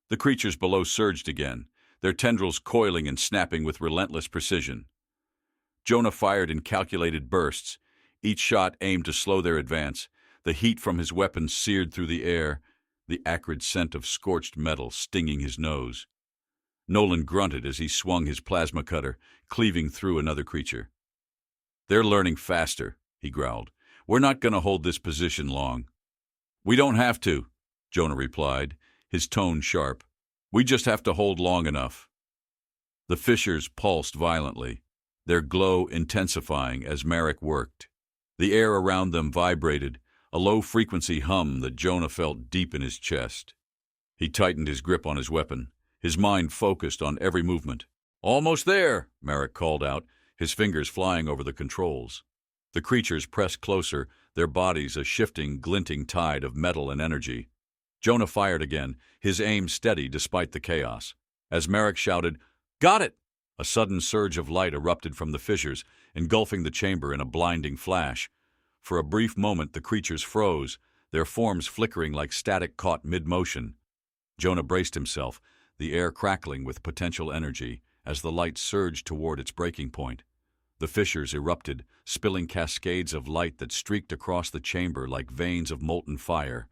The creatures below surged again, their tendrils coiling and snapping with relentless precision. Jonah fired in calculated bursts, each shot aimed to slow their advance. The heat from his weapon seared through the air, the acrid scent of scorched metal stinging his nose. Nolan grunted as he swung his plasma cutter, cleaving through another creature. "They're learning faster," he growled. "We're not going to hold this position long." "We don't have to," Jonah replied, his tone sharp. "We just have to hold long enough." The fissures pulsed violently, their glow intensifying as Merrick worked. The air around them vibrated, a low-frequency hum that Jonah felt deep in his chest. He tightened his grip on his weapon, his mind focused on every movement. "Almost there," Merrick called out, his fingers flying over the controls. The creatures pressed closer, their bodies a shifting, glinting tide of metal and energy. Jonah fired again, his aim steady despite the chaos. As Merrick shouted, "Got it!" a sudden surge of light erupted from the fissures, engulfing the chamber in a blinding flash. For a brief moment the creatures froze, their forms flickering like static caught mid-motion. Jonah braced himself, the air crackling with potential energy, as the light surged toward its breaking point. The fissures erupted, spilling cascades of light that streaked across the chamber like veins of molten fire.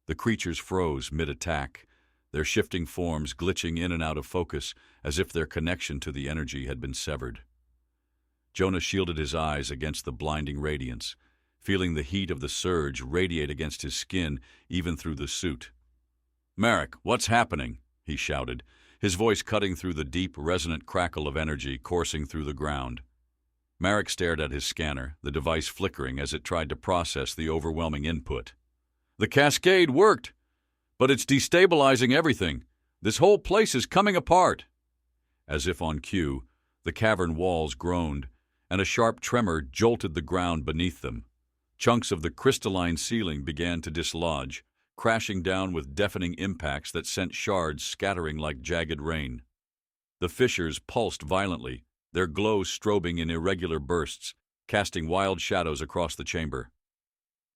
The creatures froze mid-attack, their shifting forms glitching in and out of focus as if their connection to the energy had been severed. Jonah shielded his eyes against the blinding radiance, feeling the heat of the surge radiate against his skin even through the suit. "Merrick, what's happening?" he shouted, his voice cutting through the deep, resonant crackle of energy coursing through the ground. Merrick stared at his scanner, the device flickering as it tried to process the overwhelming input. "The cascade worked, but it's destabilizing everything. This whole place is coming apart." As if on cue, the cavern walls groaned, and a sharp tremor jolted the ground beneath them. Chunks of the crystalline ceiling began to dislodge, crashing down with deafening impacts that sent shards scattering like jagged rain. The fissures pulsed violently, their glow strobing in irregular bursts, casting wild shadows across the chamber.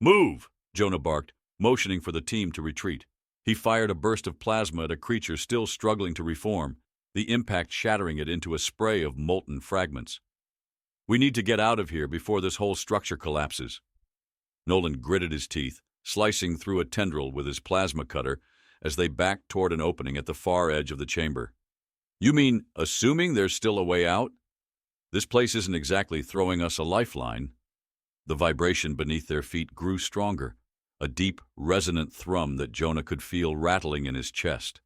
"Move!" Jonah barked, motioning for the team to retreat. He fired a burst of plasma at a creature still struggling to reform, the impact shattering it into a spray of molten fragments. "We need to get out of here before this whole structure collapses." Nolan gritted his teeth, slicing through a tendril with his plasma cutter as they backed toward an opening at the far edge of the chamber. "You mean, assuming there's still a way out? This place isn't exactly throwing us a lifeline." The vibration beneath their feet grew stronger, a deep, resonant thrum that Jonah could feel rattling in his chest.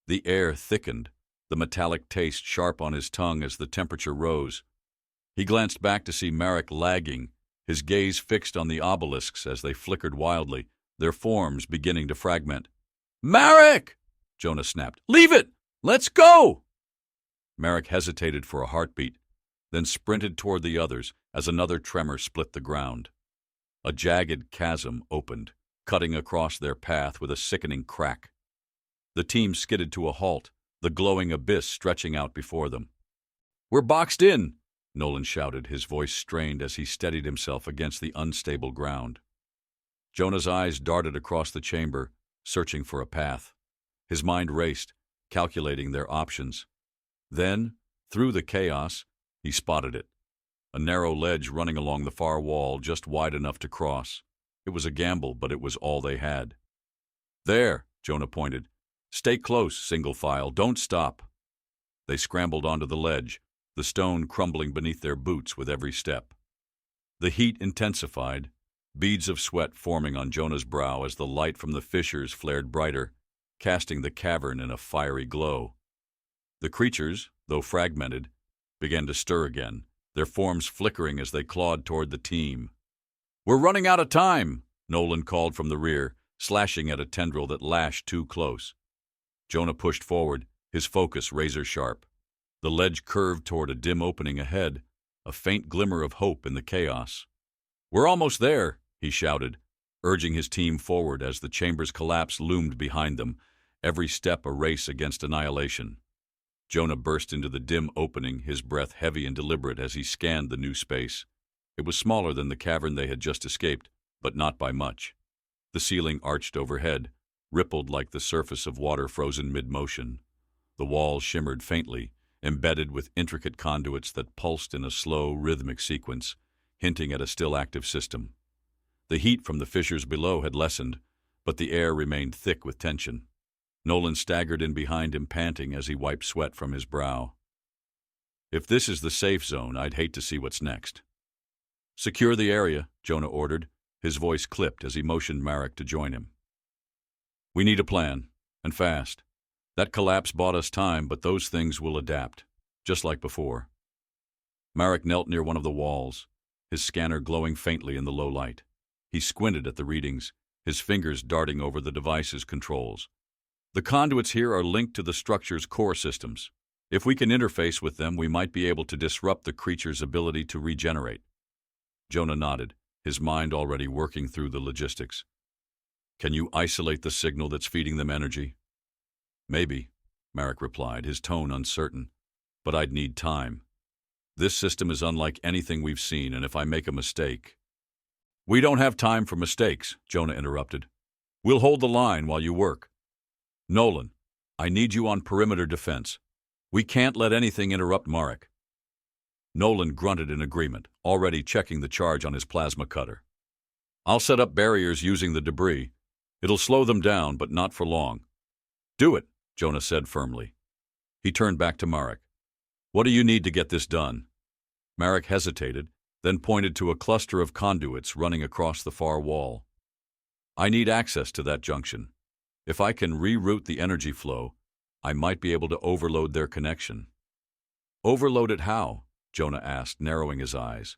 The air thickened, the metallic taste sharp on his tongue as the temperature rose. He glanced back to see Merrick lagging, his gaze fixed on the obelisks as they flickered wildly, their forms beginning to fragment. "Merrick!" Jonah snapped. "Leave it! Let's go!" Merrick hesitated for a heartbeat, then sprinted toward the others as another tremor split the ground. A jagged chasm opened, cutting across their path with a sickening crack. The team skidded to a halt, the glowing abyss stretching out before them. "We're boxed in!" Nolan shouted, his voice strained as he steadied himself against the unstable ground. Jonah's eyes darted across the chamber, searching for a path. His mind raced, calculating their options. Then, through the chaos, he spotted it. A narrow ledge running along the far wall, just wide enough to cross. It was a gamble, but it was all they had. "There," Jonah pointed. "Stay close, single file. Don't stop." They scrambled onto the ledge, the stone crumbling beneath their boots with every step. The heat intensified, beads of sweat forming on Jonah's brow as the light from the fissures flared brighter, casting the cavern in a fiery glow. The creatures, though fragmented, began to stir again, their forms flickering as they clawed toward the team. "We're running out of time," Nolan called from the rear, slashing at a tendril that lashed too close. Jonah pushed forward, his focus razor-sharp. The ledge curved toward a dim opening ahead, a faint glimmer of hope in the chaos. "We're almost there," he shouted, urging his team forward as the chamber's collapse loomed behind them, every step a race against annihilation. Jonah burst into the dim opening, his breath heavy and deliberate as he scanned the new space. It was smaller than the cavern they had just escaped, but not by much. The ceiling arched overhead, rippled like the surface of water frozen mid-motion. The walls shimmered faintly, embedded with intricate conduits that pulsed in a slow, rhythmic sequence, hinting at a still-active system. The heat from the fissures below had lessened, but the air remained thick with tension. Nolan staggered in behind him, panting as he wiped sweat from his brow. "If this is the safe zone, I'd hate to see what's next." "Secure the area," Jonah ordered. His voice clipped as he motioned Marek to join him. "We need a plan, and fast. That collapse bought us time, but those things will adapt, just like before." Marek knelt near one of the walls, his scanner glowing faintly in the low light. He squinted at the readings, his fingers darting over the device's controls. "The conduits here are linked to the structure's core systems. If we can interface with them, we might be able to disrupt the creature's ability to regenerate." Jonah nodded, his mind already working through the logistics. "Can you isolate the signal that's feeding them energy?" "Maybe," Marek replied, his tone uncertain. "But I'd need time. This system is unlike anything we've seen, and if I make a mistake—" "We don't have time for mistakes," Jonah interrupted. "We'll hold the line while you work. Nolan, I need you on perimeter defense. We can't let anything interrupt Marek." Nolan grunted in agreement, already checking the charge on his plasma cutter. "I'll set up barriers using the debris. It'll slow them down, but not for long." "Do it," Jonah said firmly. He turned back to Marek. "What do you need to get this done?" Marek hesitated, then pointed to a cluster of conduits running across the far wall. "I need access to that junction. If I can reroute the energy flow, I might be able to overload their connection." "Overload it how?" Jonah asked, narrowing his eyes.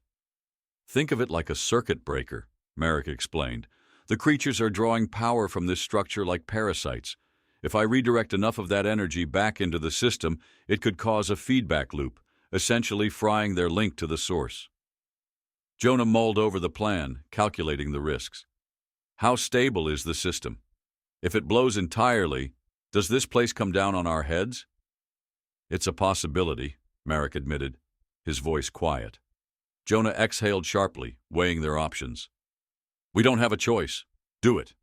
"Think of it like a circuit breaker," Marek explained. "The creatures are drawing power from this structure like parasites. If I redirect enough of that energy back into the system, it could cause a feedback loop, essentially frying their link to the source." Jonah mulled over the plan, calculating the risks. "How stable is the system? If it blows entirely, does this place come down on our heads?" "It's a possibility," Marek admitted, his voice quiet. Jonah exhaled sharply, weighing their options. "We don't have a choice. Do it."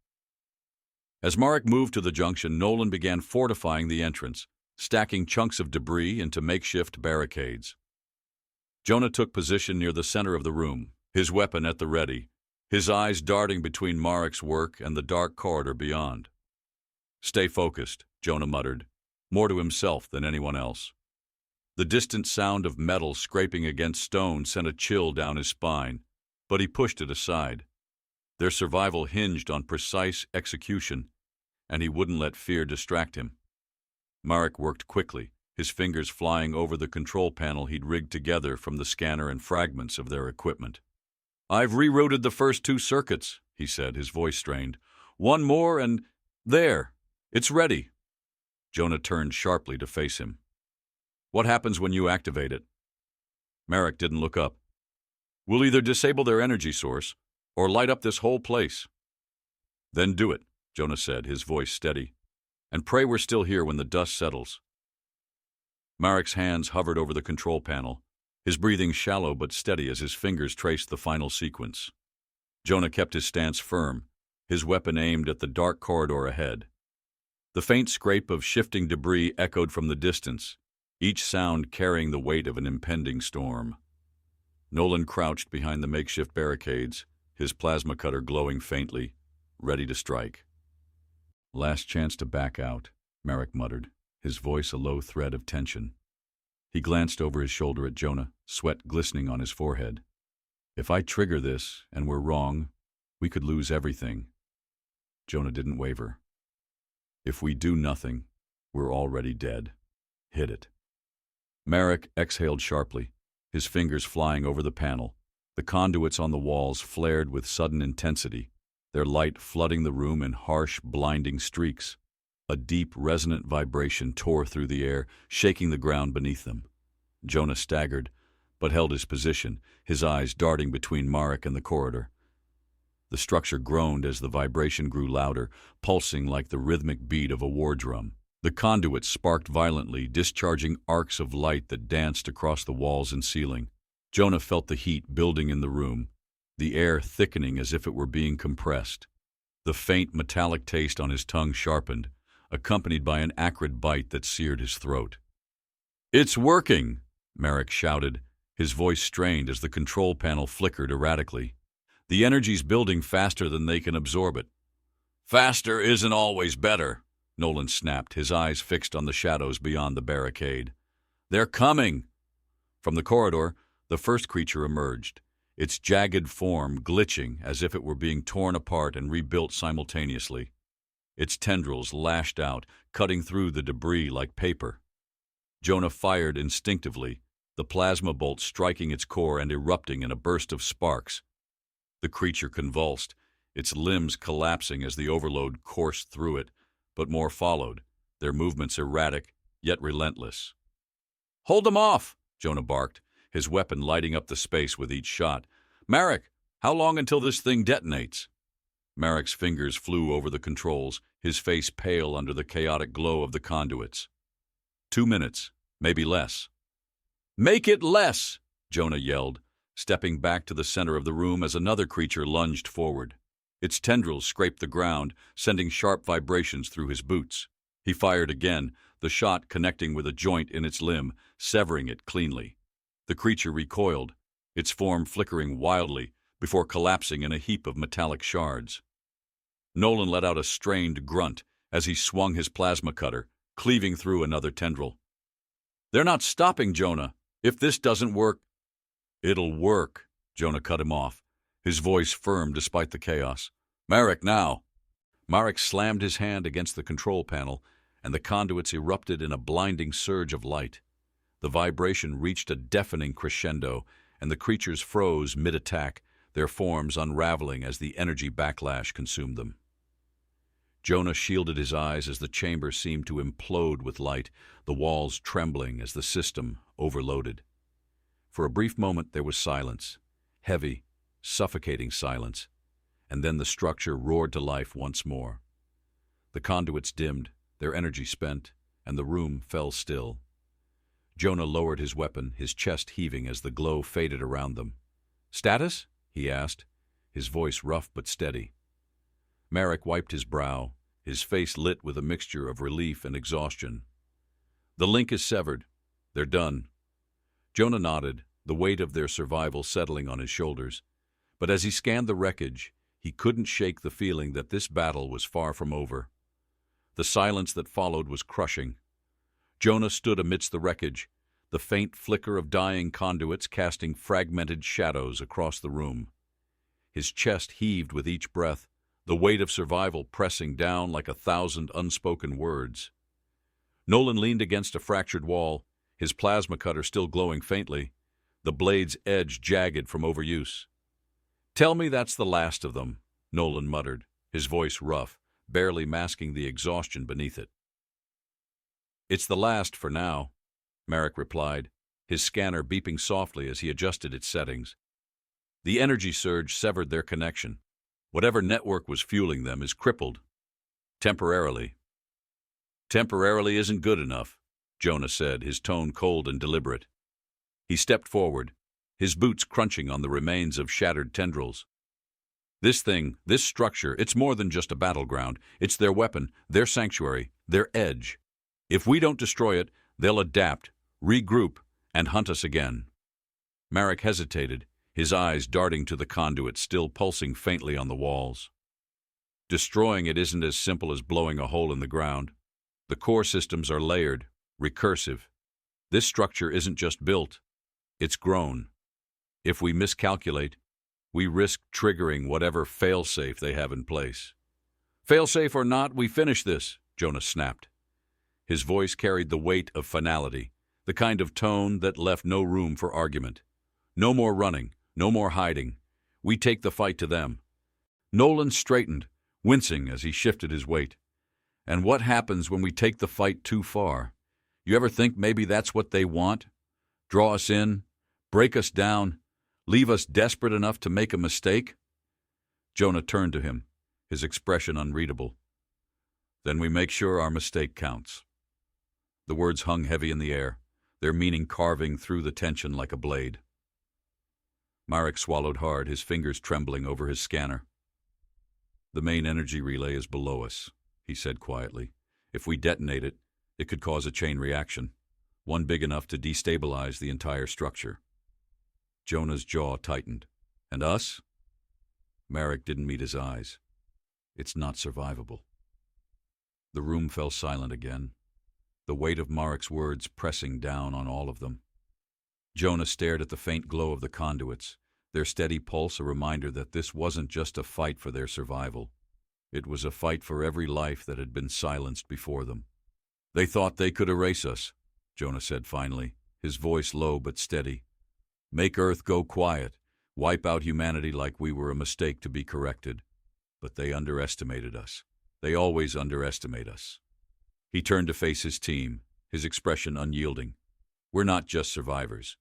As Marek moved to the junction, Nolan began fortifying the entrance, stacking chunks of debris into makeshift barricades. Jonah took position near the center of the room, his weapon at the ready, his eyes darting between Marek's work and the dark corridor beyond. "Stay focused," Jonah muttered, more to himself than anyone else. The distant sound of metal scraping against stone sent a chill down his spine, but he pushed it aside. Their survival hinged on precise execution, and he wouldn't let fear distract him. Marek worked quickly, his fingers flying over the control panel he'd rigged together from the scanner and fragments of their equipment. "I've rerouted the first 2 circuits," he said, his voice strained. "One more and there! It's ready." Jonah turned sharply to face him. "What happens when you activate it?" Marek didn't look up. "We'll either disable their energy source or light up this whole place." "Then do it," Jonah said, his voice steady. "And pray we're still here when the dust settles." Marek's hands hovered over the control panel, his breathing shallow but steady as his fingers traced the final sequence. Jonah kept his stance firm, his weapon aimed at the dark corridor ahead. The faint scrape of shifting debris echoed from the distance, each sound carrying the weight of an impending storm. Nolan crouched behind the makeshift barricades, his plasma cutter glowing faintly, ready to strike. "Last chance to back out," Marek muttered, his voice a low thread of tension. He glanced over his shoulder at Jonah, sweat glistening on his forehead. "If I trigger this, and we're wrong, we could lose everything." Jonah didn't waver. "If we do nothing, we're already dead. Hit it." Marek exhaled sharply, his fingers flying over the panel. The conduits on the walls flared with sudden intensity, their light flooding the room in harsh, blinding streaks. A deep, resonant vibration tore through the air, shaking the ground beneath them. Jonah staggered, but held his position, his eyes darting between Marek and the corridor. The structure groaned as the vibration grew louder, pulsing like the rhythmic beat of a war drum. The conduits sparked violently, discharging arcs of light that danced across the walls and ceiling. Jonah felt the heat building in the room, the air thickening as if it were being compressed. The faint metallic taste on his tongue sharpened, accompanied by an acrid bite that seared his throat. It's working, Merrick shouted, his voice strained as the control panel flickered erratically. The energy's building faster than they can absorb it. Faster isn't always better, Nolan snapped, his eyes fixed on the shadows beyond the barricade. They're coming! From the corridor, the first creature emerged, its jagged form glitching as if it were being torn apart and rebuilt simultaneously. Its tendrils lashed out, cutting through the debris like paper. Jonah fired instinctively, the plasma bolt striking its core and erupting in a burst of sparks. The creature convulsed, its limbs collapsing as the overload coursed through it, but more followed, their movements erratic, yet relentless. "Hold them off!" Jonah barked, his weapon lighting up the space with each shot. "Merrick, how long until this thing detonates?" Merrick's fingers flew over the controls, his face pale under the chaotic glow of the conduits. 2 minutes, maybe less. "Make it less!" Jonah yelled, stepping back to the center of the room as another creature lunged forward. Its tendrils scraped the ground, sending sharp vibrations through his boots. He fired again, the shot connecting with a joint in its limb, severing it cleanly. The creature recoiled, its form flickering wildly before collapsing in a heap of metallic shards. Nolan let out a strained grunt as he swung his plasma cutter, cleaving through another tendril. "They're not stopping, Jonah. If this doesn't work—" "It'll work," Jonah cut him off, his voice firm despite the chaos. "Merrick, now!" Marek slammed his hand against the control panel, and the conduits erupted in a blinding surge of light. The vibration reached a deafening crescendo, and the creatures froze mid-attack, their forms unraveling as the energy backlash consumed them. Jonah shielded his eyes as the chamber seemed to implode with light, the walls trembling as the system overloaded. For a brief moment there was silence, heavy, suffocating silence, and then the structure roared to life once more. The conduits dimmed, their energy spent, and the room fell still. Jonah lowered his weapon, his chest heaving as the glow faded around them. "Status?" he asked, his voice rough but steady. Marek wiped his brow, his face lit with a mixture of relief and exhaustion. "The link is severed. They're done." Jonah nodded, the weight of their survival settling on his shoulders. But as he scanned the wreckage, he couldn't shake the feeling that this battle was far from over. The silence that followed was crushing. Jonah stood amidst the wreckage, the faint flicker of dying conduits casting fragmented shadows across the room. His chest heaved with each breath, the weight of survival pressing down like 1,000 unspoken words. Nolan leaned against a fractured wall, his plasma cutter still glowing faintly, the blade's edge jagged from overuse. "Tell me that's the last of them," Nolan muttered, his voice rough, barely masking the exhaustion beneath it. "It's the last for now," Marek replied, his scanner beeping softly as he adjusted its settings. The energy surge severed their connection. Whatever network was fueling them is crippled. Temporarily. "Temporarily isn't good enough," Jonah said, his tone cold and deliberate. He stepped forward, his boots crunching on the remains of shattered tendrils. "This thing, this structure, it's more than just a battleground. It's their weapon, their sanctuary, their edge. If we don't destroy it, they'll adapt, regroup, and hunt us again." Marek hesitated, his eyes darting to the conduit still pulsing faintly on the walls. "Destroying it isn't as simple as blowing a hole in the ground. The core systems are layered, recursive. This structure isn't just built, it's grown. If we miscalculate, we risk triggering whatever failsafe they have in place." "Failsafe or not, we finish this," Jonah snapped. His voice carried the weight of finality, the kind of tone that left no room for argument. "No more running, no more hiding. We take the fight to them." Nolan straightened, wincing as he shifted his weight. "And what happens when we take the fight too far? You ever think maybe that's what they want? Draw us in, break us down, leave us desperate enough to make a mistake?" Jonah turned to him, his expression unreadable. "Then we make sure our mistake counts." The words hung heavy in the air, their meaning carving through the tension like a blade. Marek swallowed hard, his fingers trembling over his scanner. "The main energy relay is below us," he said quietly. "If we detonate it, it could cause a chain reaction. one big enough to destabilize the entire structure. Jonah's jaw tightened. And us? Marek didn't meet his eyes. It's not survivable. The room fell silent again, the weight of Marek's words pressing down on all of them. Jonah stared at the faint glow of the conduits, their steady pulse a reminder that this wasn't just a fight for their survival. It was a fight for every life that had been silenced before them. They thought they could erase us, Jonah said finally, his voice low but steady. Make Earth go quiet, wipe out humanity like we were a mistake to be corrected. But they underestimated us. They always underestimate us. He turned to face his team, his expression unyielding. We're not just survivors.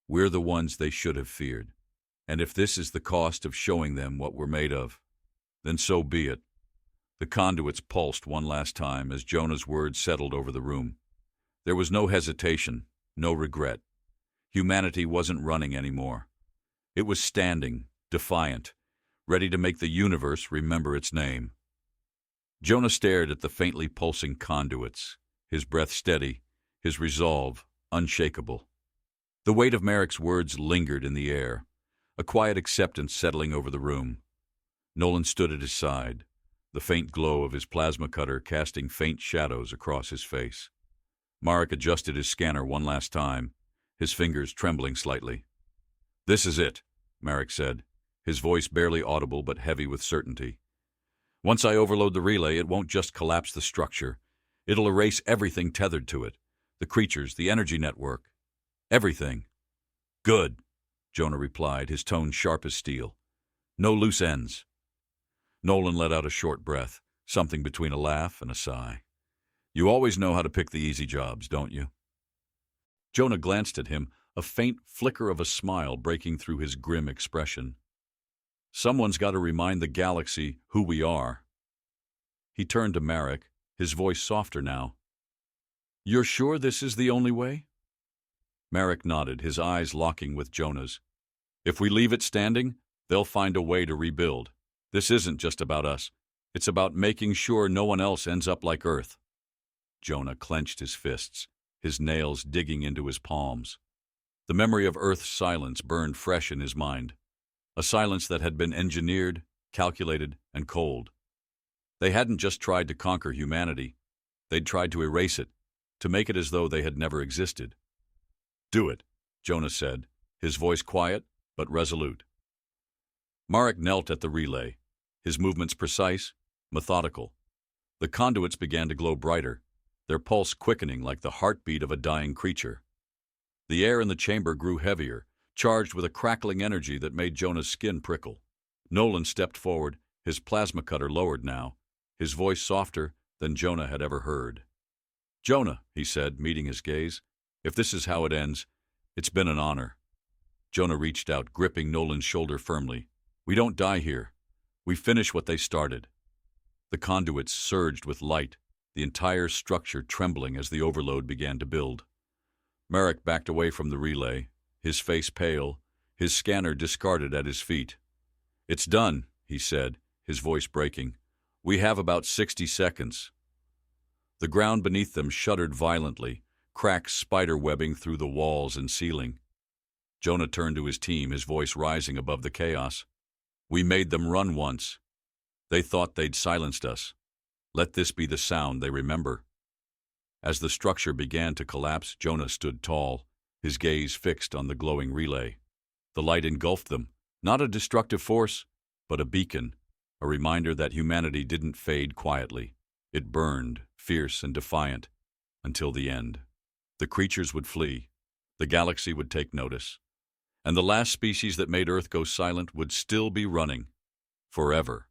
We're the ones they should have feared. And if this is the cost of showing them what we're made of, then so be it. The conduits pulsed one last time as Jonah's words settled over the room. There was no hesitation, no regret. Humanity wasn't running anymore. It was standing, defiant, ready to make the universe remember its name. Jonah stared at the faintly pulsing conduits, his breath steady, his resolve unshakable. The weight of Marek's words lingered in the air, a quiet acceptance settling over the room. Nolan stood at his side, the faint glow of his plasma cutter casting faint shadows across his face. Marek adjusted his scanner one last time, his fingers trembling slightly. This is it, Marek said, his voice barely audible but heavy with certainty. Once I overload the relay, it won't just collapse the structure. It'll erase everything tethered to it. The creatures, the energy network. Everything. Good, Jonah replied, his tone sharp as steel. No loose ends. Nolan let out a short breath, something between a laugh and a sigh. You always know how to pick the easy jobs, don't you? Jonah glanced at him, a faint flicker of a smile breaking through his grim expression. Someone's got to remind the galaxy who we are. He turned to Marek, his voice softer now. You're sure this is the only way? Marek nodded, his eyes locking with Jonah's. If we leave it standing, they'll find a way to rebuild. This isn't just about us. It's about making sure no one else ends up like Earth. Jonah clenched his fists, his nails digging into his palms. The memory of Earth's silence burned fresh in his mind. A silence that had been engineered, calculated, and cold. They hadn't just tried to conquer humanity. They'd tried to erase it, to make it as though they had never existed. Do it, Jonah said, his voice quiet but resolute. Marek knelt at the relay, his movements precise, methodical. The conduits began to glow brighter, their pulse quickening like the heartbeat of a dying creature. The air in the chamber grew heavier, charged with a crackling energy that made Jonah's skin prickle. Nolan stepped forward, his plasma cutter lowered now, his voice softer than Jonah had ever heard. Jonah, he said, meeting his gaze, if this is how it ends, it's been an honor. Jonah reached out, gripping Nolan's shoulder firmly. We don't die here. We finish what they started. The conduits surged with light, the entire structure trembling as the overload began to build. Marek backed away from the relay, his face pale, his scanner discarded at his feet. It's done, he said, his voice breaking. We have about 60 seconds. The ground beneath them shuddered violently, cracks spider-webbing through the walls and ceiling. Jonah turned to his team, his voice rising above the chaos. We made them run once. They thought they'd silenced us. Let this be the sound they remember. As the structure began to collapse, Jonah stood tall, his gaze fixed on the glowing relay. The light engulfed them, not a destructive force, but a beacon, a reminder that humanity didn't fade quietly. It burned, fierce and defiant, until the end. The creatures would flee, the galaxy would take notice, and the last species that made Earth go silent would still be running, forever.